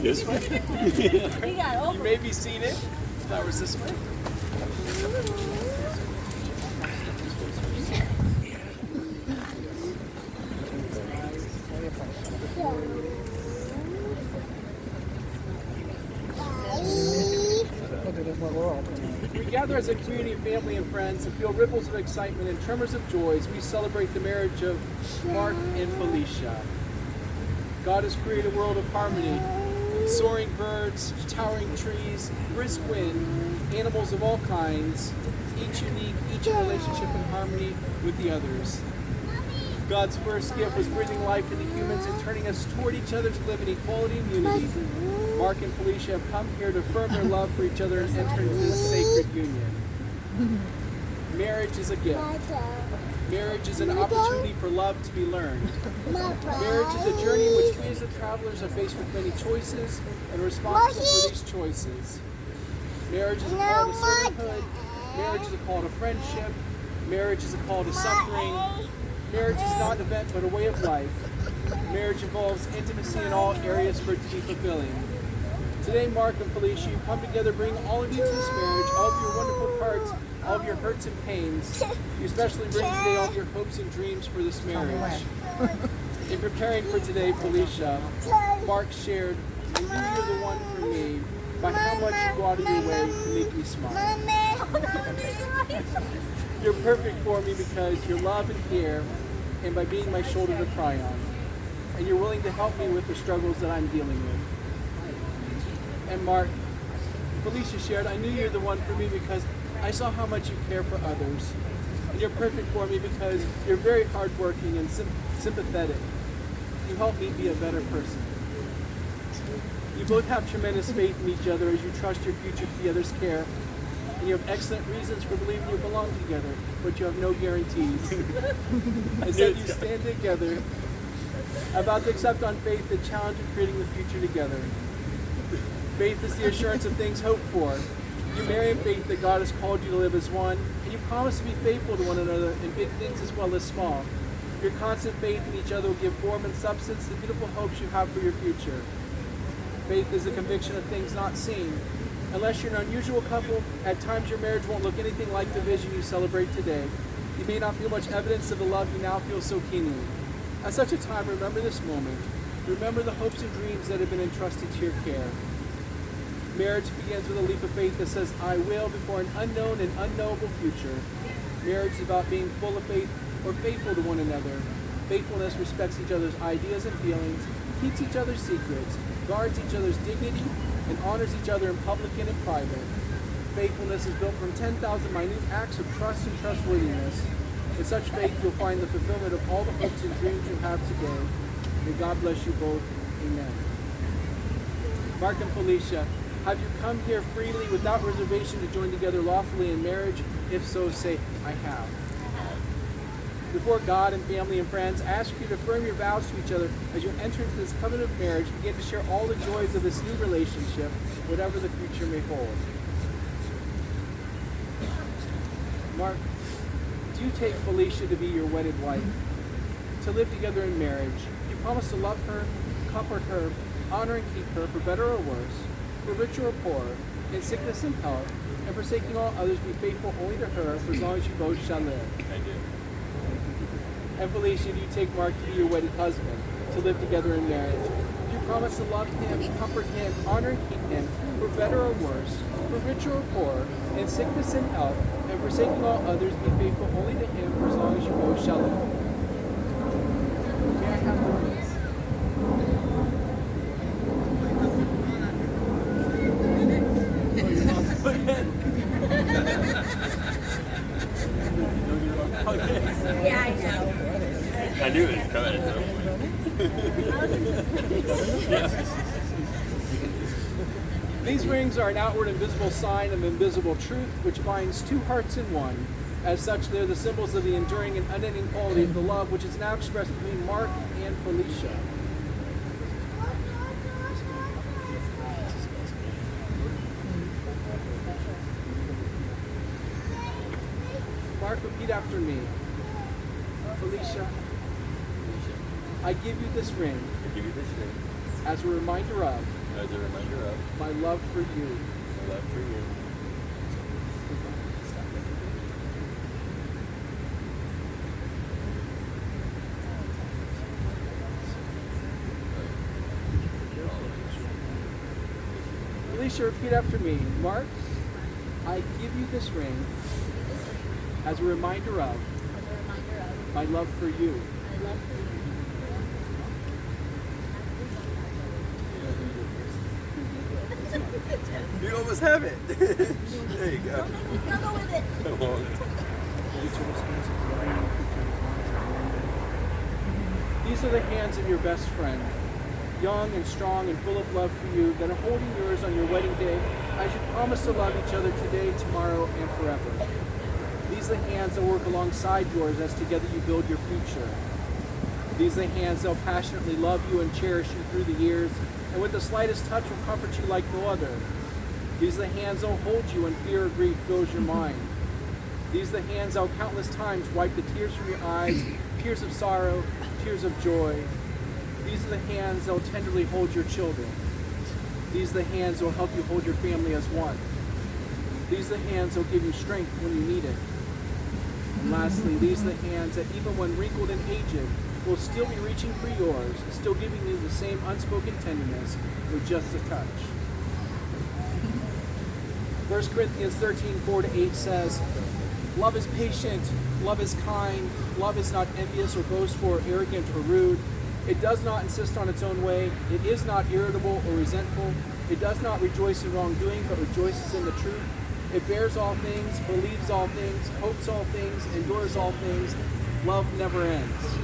This way? You may be seated. Flowers this way. We gather as a community of family and friends and feel ripples of excitement and tremors of joy as we celebrate the marriage of Mark and Felicia. God has created a world of harmony, soaring birds, towering trees, brisk wind, animals of all kinds, each unique, each in relationship and harmony with the others. God's first gift was breathing life into humans and turning us toward each other to live in equality and unity. Mark and Felicia have come here to affirm their love for each other and enter into this sacred union. Marriage is a gift. Marriage is an opportunity for love to be learned. Marriage is a journey in which we as the travelers are faced with many choices and are responsible for these choices. Marriage is a call to servanthood. Marriage is a call to friendship. Marriage is a call to suffering. Marriage is not an event but a way of life. Marriage involves intimacy in all areas for it to be fulfilling. Today, Mark and Felicia, you come together, bring all of you to this marriage, all of your wonderful parts, all of your hurts and pains. You especially bring today all of your hopes and dreams for this marriage. In preparing for today, Felicia, Mark shared, "I knew you're the one for me by how much you go out of your way to make me smile. You're perfect for me because your love and care, and by being my shoulder to cry on. And you're willing to help me with the struggles that I'm dealing with." And Mark, Felicia shared, "I knew you're the one for me because I saw how much you care for others. And you're perfect for me because you're very hardworking and sympathetic. You help me be a better person. You both have tremendous faith in each other as you trust your future to the other's care. And you have excellent reasons for believing you belong together, but you have no guarantees. Instead, you stand together, about to accept on faith the challenge of creating the future together. Faith is the assurance of things hoped for. You marry in faith that God has called you to live as one, and you promise to be faithful to one another in big things as well as small. Your constant faith in each other will give form and substance to the beautiful hopes you have for your future. Faith is a conviction of things not seen. Unless you're an unusual couple, at times your marriage won't look anything like the vision you celebrate today. You may not feel much evidence of the love you now feel so keenly. At such a time, remember this moment. Remember the hopes and dreams that have been entrusted to your care. Marriage begins with a leap of faith that says, "I will," before an unknown and unknowable future. Marriage is about being full of faith or faithful to one another. Faithfulness respects each other's ideas and feelings, keeps each other's secrets, guards each other's dignity, and honors each other in public and in private. Faithfulness is built from 10,000 minute acts of trust and trustworthiness. With such faith, you'll find the fulfillment of all the hopes and dreams you have today. May God bless you both. Amen. Mark and Felicia, have you come here freely without reservation to join together lawfully in marriage? If so, say, "I have." Before God and family and friends, I ask you to affirm your vows to each other as you enter into this covenant of marriage. Begin to share all the joys of this new relationship, whatever the future may hold. Mark, do you take Felicia to be your wedded wife, to live together in marriage? You promise to love her, comfort her, honor and keep her, for better or worse, for richer or poorer, in sickness and health, and forsaking all others, be faithful only to her for as long as you both shall live. I do. And Felicia, do you take Mark to be your wedded husband, to live together in marriage? Do you promise to love him, comfort him, honor and keep him, for better or worse, for richer or poorer, in sickness and health, and forsaking all others, be faithful only to him for as long as you both shall live? May I have the rings? Yeah, I know. I knew it was coming at some point. These rings are an outward and visible sign of invisible truth, which binds two hearts in one. As such, they're the symbols of the enduring and unending quality of the love which is now expressed between Mark and Felicia. Mark, repeat after me. Felicia, I give you this ring I give you this ring as a reminder of my love for you. Alicia, repeat after me. Mark, I give you this ring as a reminder of my love for you. You almost have it. There you go. I'll go with it. Come on. These are the hands of your best friend, young and strong and full of love for you, that are holding yours on your wedding day as you promise to love each other today, tomorrow, and forever. These are the hands that work alongside yours as together you build your future. These are the hands that will passionately love you and cherish you through the years, and with the slightest touch will comfort you like no other. These are the hands that will hold you when fear or grief fills your mind. These are the hands that will countless times wipe the tears from your eyes, tears of sorrow, tears of joy. These are the hands that will tenderly hold your children. These are the hands that will help you hold your family as one. These are the hands that will give you strength when you need it. And lastly, these are the hands that even when wrinkled and aged, will still be reaching for yours, still giving you the same unspoken tenderness with just a touch. 1 Corinthians 13:4-8 says, love is patient, love is kind, love is not envious or boastful or arrogant or rude. It does not insist on its own way. It is not irritable or resentful. It does not rejoice in wrongdoing, but rejoices in the truth. It bears all things, believes all things, hopes all things, endures all things. Love never ends.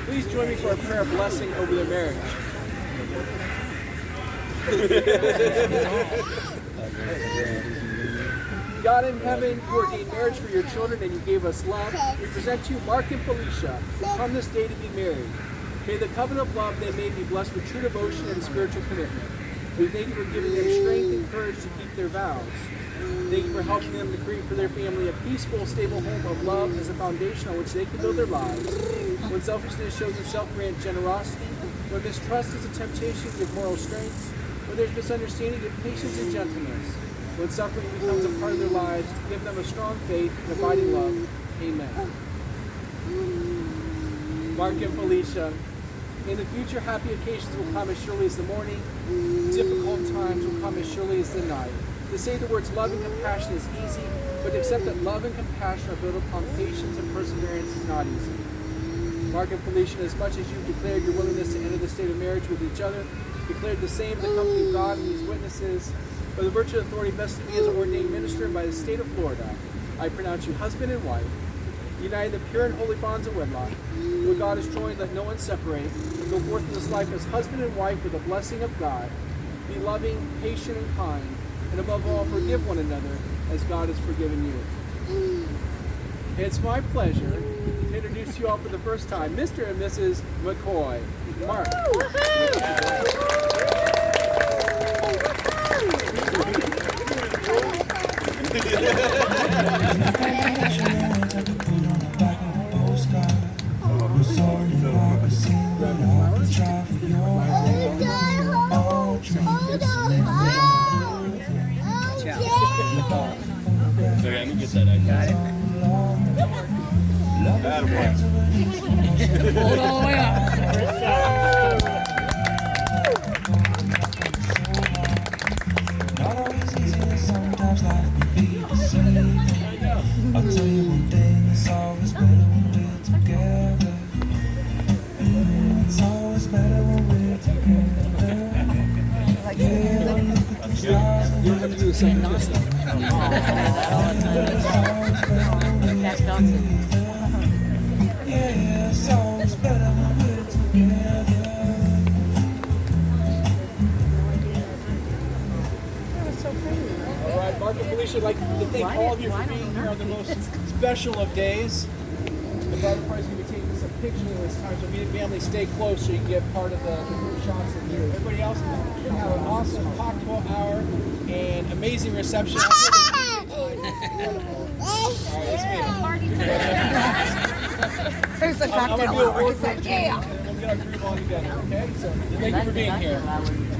Please join me for a prayer of blessing over their marriage. God in heaven, you ordained marriage for your children and you gave us love. We present to you Mark and Felicia, who come this day to be married. May the covenant of love they may be blessed with true devotion and spiritual commitment. We thank you for giving them strength and courage to keep their vows. Thank you for helping them to create for their family a peaceful, stable home of love as a foundation on which they can build their lives. When selfishness shows itself, grant generosity. When mistrust is a temptation, give moral strength. When there's misunderstanding, give patience and gentleness. When suffering becomes a part of their lives, give them a strong faith and abiding love. Amen. Mark and Felicia, in the future, happy occasions will come as surely as the morning. Difficult times will come as surely as the night. To say the words love and compassion is easy, but to accept that love and compassion are built upon patience and perseverance is not easy. Mark and Felicia, as much as you've declared your willingness to enter the state of marriage with each other, declared the same in the company of God and these witnesses, by the virtue of authority vested in me as an ordained minister and by the state of Florida, I pronounce you husband and wife, united in the pure and holy bonds of wedlock. What God has joined, let no one separate. Go forth in this life as husband and wife with the blessing of God. Be loving, patient, and kind, and above all, forgive one another as God has forgiven you. It's my pleasure to introduce you all for the first time, Mr. and Mrs. McCoy. Mark. Okay, let me get that. I got it. Hold all the way up. Not always easy, sometimes life can be deceiving. I'll tell you one thing, it's always better when we're together. It's always better when we're together. Yeah, when you look at the stars and You don't have to do the same nonsense. yeah, it's always better when we're together. All right, Mark and Felicia, I'd like to thank all of you for being here on the most special of days. The bride and bride's going to be taking some pictures this time, so if you and family stay close so you can get part of the group shots of you. Everybody else, we're going to have an awesome cocktail hour and amazing reception. There's the cocktail hour. He said, yeah. get our groove on together, okay? So thank you for being here.